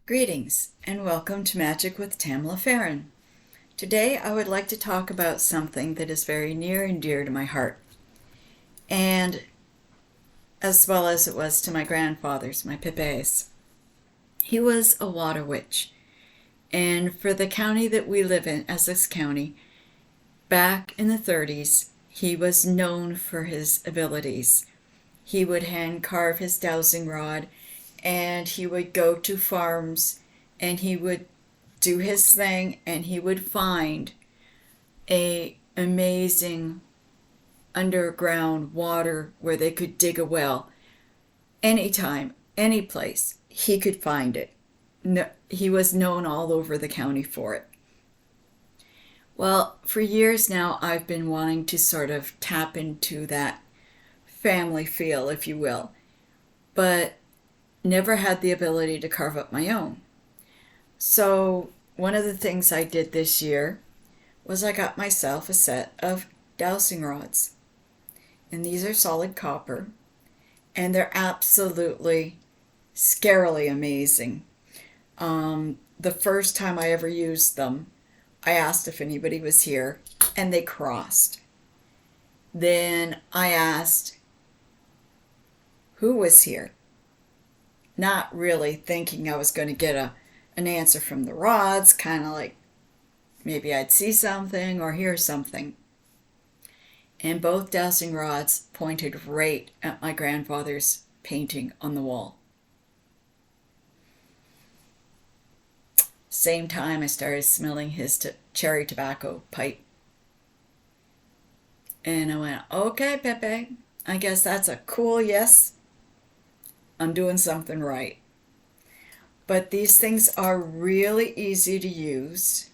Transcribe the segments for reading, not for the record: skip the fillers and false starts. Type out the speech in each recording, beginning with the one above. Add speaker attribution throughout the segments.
Speaker 1: Greetings and welcome to Magic with Tamla Farron. Today I would like to talk about something that is very near and dear to my heart, and as well as it was to my grandfather's, my Pepe's. He was a Waterwitch, and for the county that we live in, Essex County, back in the 30s, he was known for his abilities. He would hand carve his dowsing rod, and he would go to farms and he would do his thing, and he would find a amazing underground water where they could dig a well. Anytime, any place, he could find it. No, he was known all over the county for it. Well, for years now, I've been wanting to sort of tap into that family feel, if you will, but never had the ability to carve up my own. So one of the things I did this year was I got myself a set of dowsing rods. And these are solid copper, and they're absolutely scarily amazing. The first time I ever used them, I asked if anybody was here, and they crossed. Then I asked who was here, not really thinking I was going to get an answer from the rods, kind of like maybe I'd see something or hear something. And both dowsing rods pointed right at my grandfather's painting on the wall. Same time I started smelling his cherry tobacco pipe. And I went, okay, Pepe, I guess that's a cool yes. I'm doing something right. But these things are really easy to use,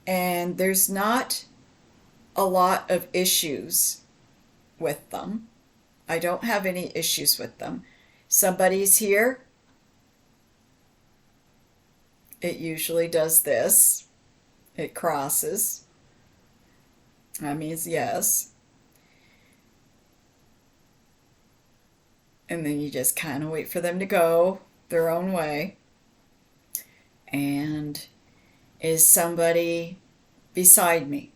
Speaker 1: and there's not a lot of issues with them. I don't have any issues with them. Somebody's here, it usually does this. It crosses. That means yes. And then you just kind of wait for them to go their own way. And is somebody beside me?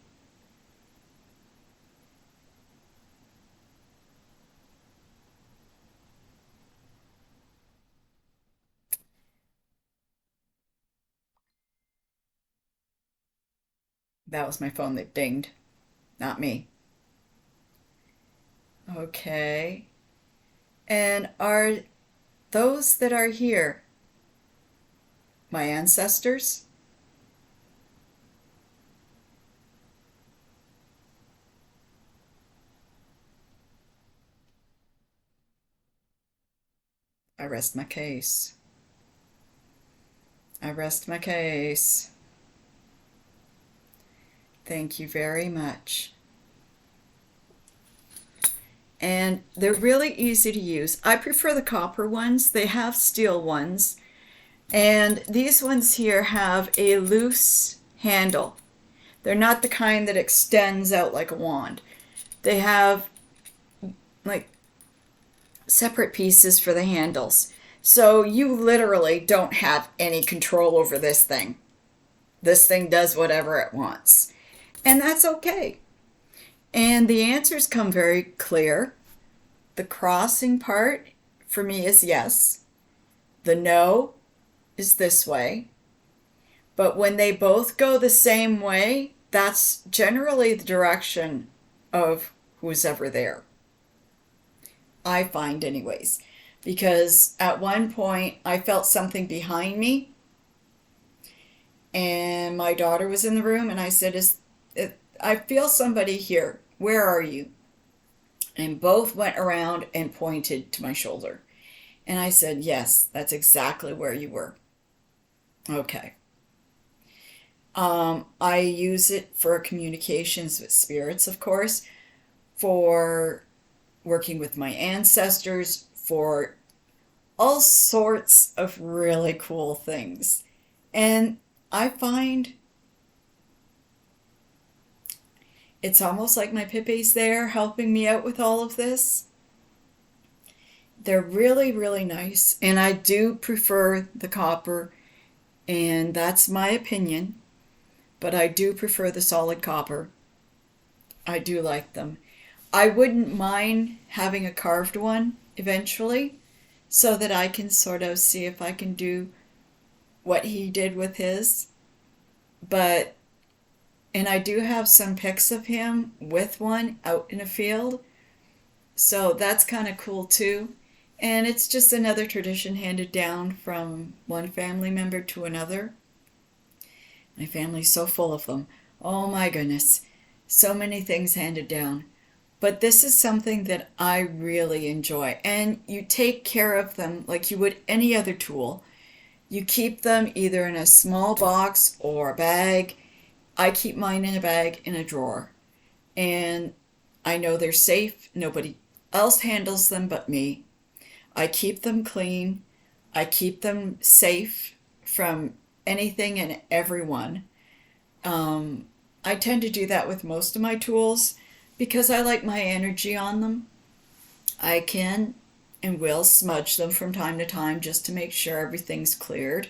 Speaker 1: That was my phone that dinged, not me. Okay. And are those that are here my ancestors? I rest my case. I rest my case. Thank you very much. And they're really easy to use. I prefer the copper ones. They have steel ones. And these ones here have a loose handle. They're not the kind that extends out like a wand. They have like separate pieces for the handles. So you literally don't have any control over this thing. This thing does whatever it wants. And that's okay. And the answers come very clear. The crossing part for me is yes. The no is this way. But when they both go the same way, that's generally the direction of who's ever there. I find anyways. Because at one point I felt something behind me. And my daughter was in the room, and I said, I feel somebody here. Where are you? And both went around and pointed to my shoulder. And I said, yes, that's exactly where you were. Okay. I use it for communications with spirits, of course, for working with my ancestors, for all sorts of really cool things. And I find it's almost like my Pepe's there helping me out with all of this. They're really, really nice. And I do prefer the copper, and that's my opinion. But I do prefer the solid copper. I do like them. I wouldn't mind having a carved one eventually so that I can sort of see if I can do what he did with his. But, and I do have some pics of him with one out in a field. So that's kind of cool too. And it's just another tradition handed down from one family member to another. My family's so full of them. Oh my goodness. So many things handed down. But this is something that I really enjoy. And you take care of them like you would any other tool. You keep them either in a small box or a bag. I keep mine in a bag in a drawer. And I know they're safe. Nobody else handles them but me. I keep them clean. I keep them safe from anything and everyone. I tend to do that with most of my tools because I like my energy on them. I can and will smudge them from time to time just to make sure everything's cleared.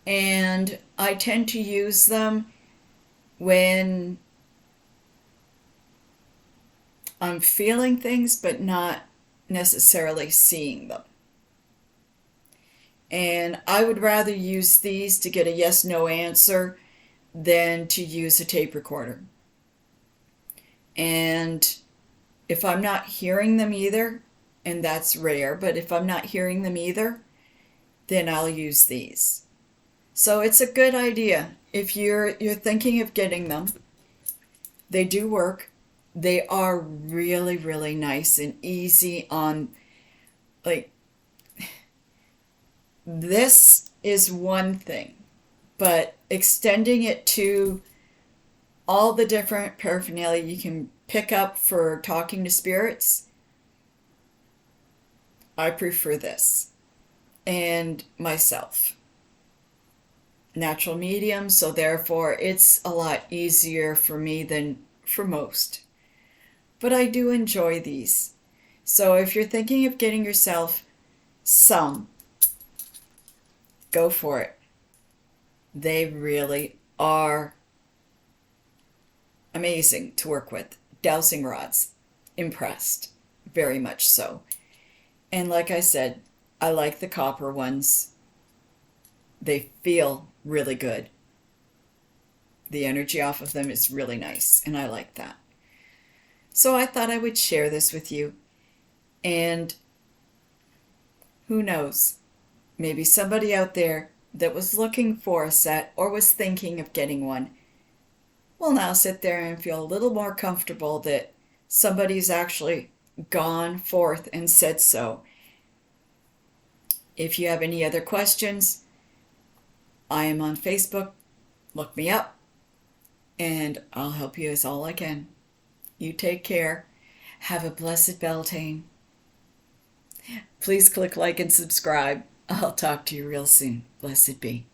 Speaker 1: And I tend to use them when I'm feeling things but not necessarily seeing them. And I would rather use these to get a yes/no answer than to use a tape recorder. And if I'm not hearing them either, and that's rare, but if I'm not hearing them either, then I'll use these. So it's a good idea. If you're thinking of getting them, they do work. They are really, really nice and easy on, like, this is one thing, but extending it to all the different paraphernalia you can pick up for talking to spirits, I prefer this. And myself. Natural medium, so therefore it's a lot easier for me than for most. But I do enjoy these. So if you're thinking of getting yourself some, go for it. They really are amazing to work with. Dowsing rods. Impressed. Very much so. And like I said, I like the copper ones. They feel really good. The energy off of them is really nice, and I like that. So I thought I would share this with you. And who knows? Maybe somebody out there that was looking for a set or was thinking of getting one will now sit there and feel a little more comfortable that somebody's actually gone forth and said so. If you have any other questions, I am on Facebook. Look me up, and I'll help you as all I can. You take care. Have a blessed Beltane. Please click like and subscribe. I'll talk to you real soon. Blessed be.